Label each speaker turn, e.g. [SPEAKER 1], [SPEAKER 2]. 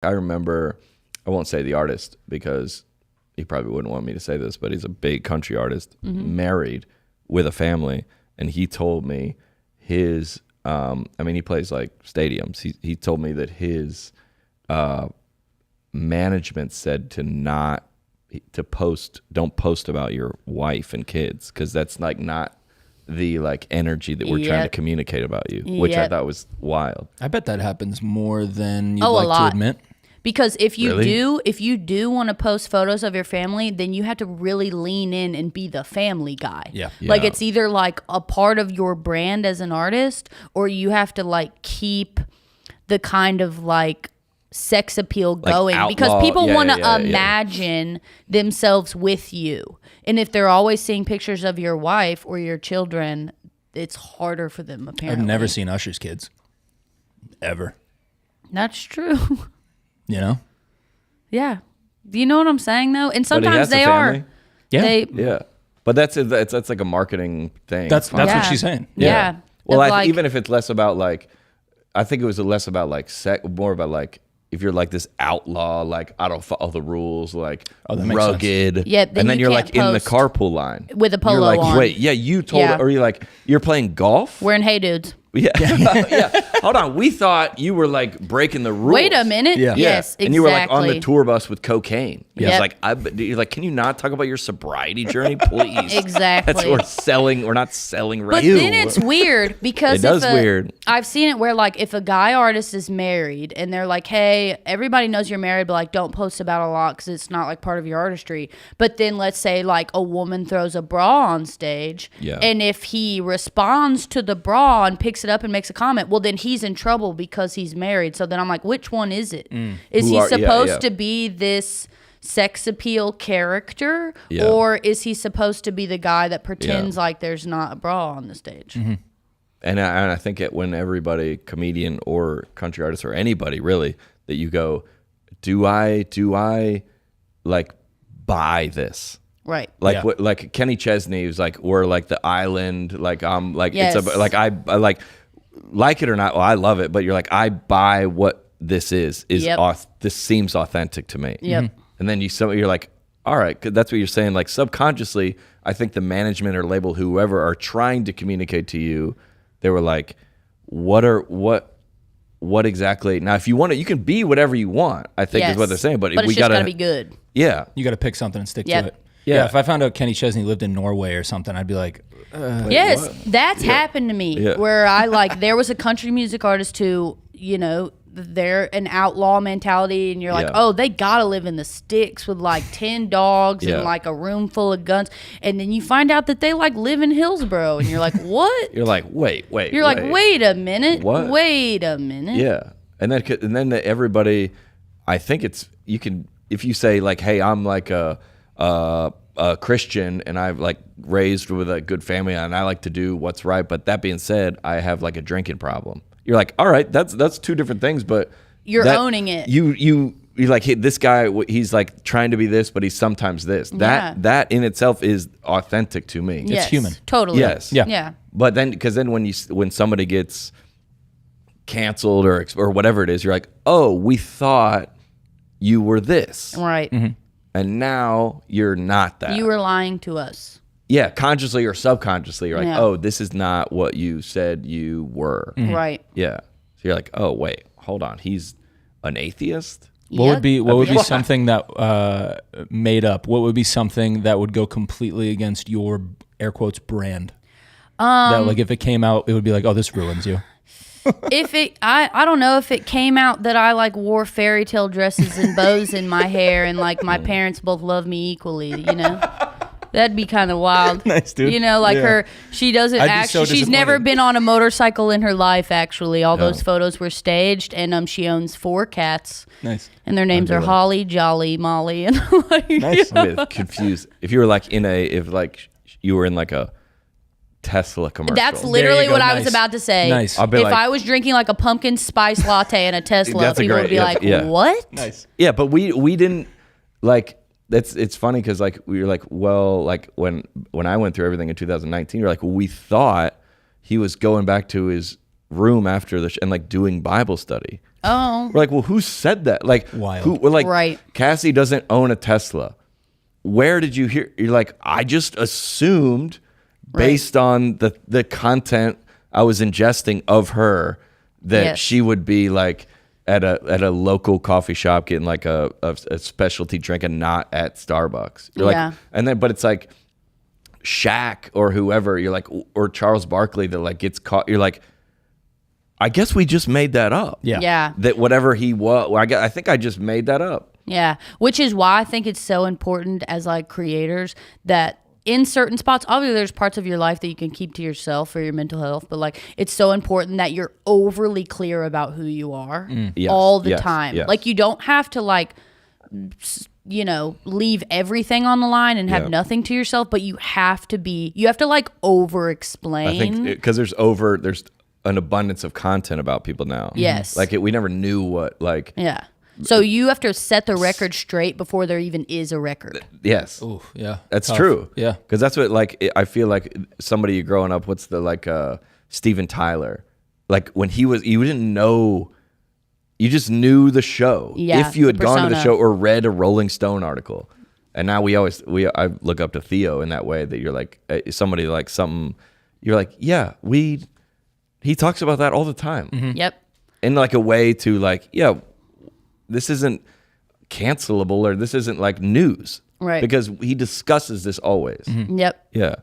[SPEAKER 1] I remember, I won't say the artist because he probably wouldn't want me to say this, but he's a big country artist, married with a family, and he told me his, he plays like stadiums. He told me that his management said don't post about your wife and kids, because that's like not the like energy that we're trying to communicate about you, which I thought was wild.
[SPEAKER 2] I bet that happens more than you'd like to admit.
[SPEAKER 3] Because if you do want to post photos of your family, then you have to really lean in and be the family guy.
[SPEAKER 2] Yeah.
[SPEAKER 3] Like it's either like a part of your brand as an artist, or you have to like keep the kind of like sex appeal going, like because people want to imagine themselves with you. And if they're always seeing pictures of your wife or your children, it's harder for them, apparently.
[SPEAKER 2] I've never seen Usher's kids. Ever.
[SPEAKER 3] That's true.
[SPEAKER 2] You know?
[SPEAKER 3] Yeah. Do you know what I'm saying, though? And sometimes they are.
[SPEAKER 2] Yeah.
[SPEAKER 1] But that's like a marketing thing.
[SPEAKER 2] That's what she's saying.
[SPEAKER 3] Yeah.
[SPEAKER 1] Well, even if it's less about like, I think it was less about like more about like, if you're like this outlaw, like I don't follow the rules, like rugged, and then you're like in the carpool line
[SPEAKER 3] with a polo
[SPEAKER 1] you're like,
[SPEAKER 3] on.
[SPEAKER 1] Wait, you told, or you're like, you're playing golf,
[SPEAKER 3] wearing Hey Dudes.
[SPEAKER 1] Yeah. Hold on, we thought you were like breaking the rules.
[SPEAKER 3] Wait a minute. Yes, exactly.
[SPEAKER 1] And you were like on the tour bus with cocaine. Yeah. You're like, can you not talk about your sobriety journey, please?
[SPEAKER 3] Exactly.
[SPEAKER 1] We're not selling.
[SPEAKER 3] But then it's weird because
[SPEAKER 1] weird.
[SPEAKER 3] I've seen it where like if a guy artist is married and they're like, hey, everybody knows you're married, but like don't post about it a lot because it's not like part of your artistry. But then let's say like a woman throws a bra on stage, and if he responds to the bra and picks it up and makes a comment, well then he's in trouble because he's married. So then I'm like, which one is it? Is he supposed to be this sex appeal character, or is he supposed to be the guy that pretends like there's not a bra on the stage?
[SPEAKER 1] Mm-hmm. And I think when everybody, comedian or country artist or anybody really, that you go, do I like buy this?
[SPEAKER 3] Right.
[SPEAKER 1] Like what, like Kenny Chesney was like, we're like the island, like like it's like I like it or not. Well, I love it, but you're like, I buy what this is. This seems authentic to me.
[SPEAKER 3] Yep.
[SPEAKER 1] And then you're like, all right, that's what you're saying. Like subconsciously, I think the management or label, whoever, are trying to communicate to you. They were like, what exactly? Now, if you want it, you can be whatever you want, I think is what they're saying. But
[SPEAKER 3] it's just gotta be good.
[SPEAKER 1] Yeah.
[SPEAKER 2] You got to pick something and stick to it.
[SPEAKER 1] Yeah.
[SPEAKER 2] If I found out Kenny Chesney lived in Norway or something, I'd be like,
[SPEAKER 3] yes, that's happened to me where I like, there was a country music artist who, you know, they're an outlaw mentality, and you're like, oh, they gotta live in the sticks with like 10 dogs and like a room full of guns, and then you find out that they like live in Hillsboro, and you're like, what?
[SPEAKER 1] You're like, wait.
[SPEAKER 3] You're like, wait a minute.
[SPEAKER 1] What?
[SPEAKER 3] Wait a minute.
[SPEAKER 1] Yeah, and then everybody, I think it's, you can, if you say like, hey, I'm like a Christian and I've like raised with a good family and I like to do what's right, but that being said, I have like a drinking problem. You're like, all right, that's two different things, but
[SPEAKER 3] you're owning it.
[SPEAKER 1] You're like, hey, this guy, he's like trying to be this, but he's sometimes this. That in itself is authentic to me.
[SPEAKER 3] Yes,
[SPEAKER 2] it's human.
[SPEAKER 3] Totally.
[SPEAKER 1] Yes.
[SPEAKER 3] Yeah.
[SPEAKER 1] But then, because then when somebody gets canceled or whatever it is, you're like, oh, we thought you were this,
[SPEAKER 3] right?
[SPEAKER 2] Mm-hmm.
[SPEAKER 1] And now you're not that.
[SPEAKER 3] You were lying to us.
[SPEAKER 1] Yeah, consciously or subconsciously, you're like, oh, this is not what you said you were.
[SPEAKER 3] Mm-hmm. Right.
[SPEAKER 1] Yeah. So you're like, oh, wait, hold on. He's an atheist?
[SPEAKER 2] What would be something that made up? What would be something that would go completely against your air quotes brand? That like if it came out, it would be like, oh, this ruins you.
[SPEAKER 3] I don't know if it came out that I like wore fairy tale dresses and bows in my hair, and like my parents both love me equally, you know. That'd be kind of wild.
[SPEAKER 2] Nice, dude.
[SPEAKER 3] You know, like she doesn't actually, she's never been on a motorcycle in her life, actually. All those photos were staged, and she owns 4 cats.
[SPEAKER 2] Nice.
[SPEAKER 3] And their names are Holly, Jolly, Molly, and like,
[SPEAKER 1] nice. I'm confused. If you were like you were in like a Tesla commercial.
[SPEAKER 3] That's literally what I was about to say.
[SPEAKER 2] Nice.
[SPEAKER 3] If I was drinking like a pumpkin spice latte and a Tesla, people would be like, what?
[SPEAKER 2] Nice.
[SPEAKER 1] Yeah, but we didn't like. It's funny because like we were like, well, like when I went through everything in 2019, you're like, well, we thought he was going back to his room after and like doing Bible study.
[SPEAKER 3] Oh.
[SPEAKER 1] We're like, well, who said that? Like,
[SPEAKER 2] Wild.
[SPEAKER 1] who? We're like,
[SPEAKER 3] Right.
[SPEAKER 1] Cassie doesn't own a Tesla. Where did you hear? You're like, I just assumed based on the content I was ingesting of her that
[SPEAKER 3] Yes.
[SPEAKER 1] she would be like at a local coffee shop getting like a specialty drink and not at Starbucks. You're
[SPEAKER 3] Yeah.
[SPEAKER 1] like, and then but it's like Shaq or whoever. You're like, or Charles Barkley that like gets caught. You're like, I guess we just made that up.
[SPEAKER 2] Yeah.
[SPEAKER 3] Yeah.
[SPEAKER 1] That whatever he was, I think I just made that up.
[SPEAKER 3] Yeah. Which is why I think it's so important as like creators that in certain spots, obviously there's parts of your life that you can keep to yourself for your mental health, but like it's so important that you're overly clear about who you are
[SPEAKER 1] Yes,
[SPEAKER 3] all the
[SPEAKER 1] yes,
[SPEAKER 3] time.
[SPEAKER 1] yes.
[SPEAKER 3] Like you don't have to like leave everything on the line and have
[SPEAKER 1] Yeah.
[SPEAKER 3] nothing to yourself, but you have to like over explain.
[SPEAKER 1] I think because there's an abundance of content about people now.
[SPEAKER 3] Yes.
[SPEAKER 1] Like we never knew what like.
[SPEAKER 3] Yeah. So you have to set the record straight before there even is a record.
[SPEAKER 1] Yes.
[SPEAKER 2] Ooh, yeah.
[SPEAKER 1] That's
[SPEAKER 2] Tough.
[SPEAKER 1] true.
[SPEAKER 2] Yeah.
[SPEAKER 1] Because that's what I feel like somebody growing up. What's the like Steven Tyler? Like when you didn't know, you just knew the show.
[SPEAKER 3] Yeah,
[SPEAKER 1] If you had
[SPEAKER 3] the
[SPEAKER 1] gone to the
[SPEAKER 3] persona.
[SPEAKER 1] show or read a Rolling Stone article, and now I look up to Theo in that way that you're like somebody like something. You're like he talks about that all the time
[SPEAKER 3] Yep.
[SPEAKER 1] in like a way to like this isn't cancelable or this isn't like news.
[SPEAKER 3] Right.
[SPEAKER 1] Because he discusses this always.
[SPEAKER 3] Yep.
[SPEAKER 1] Yeah.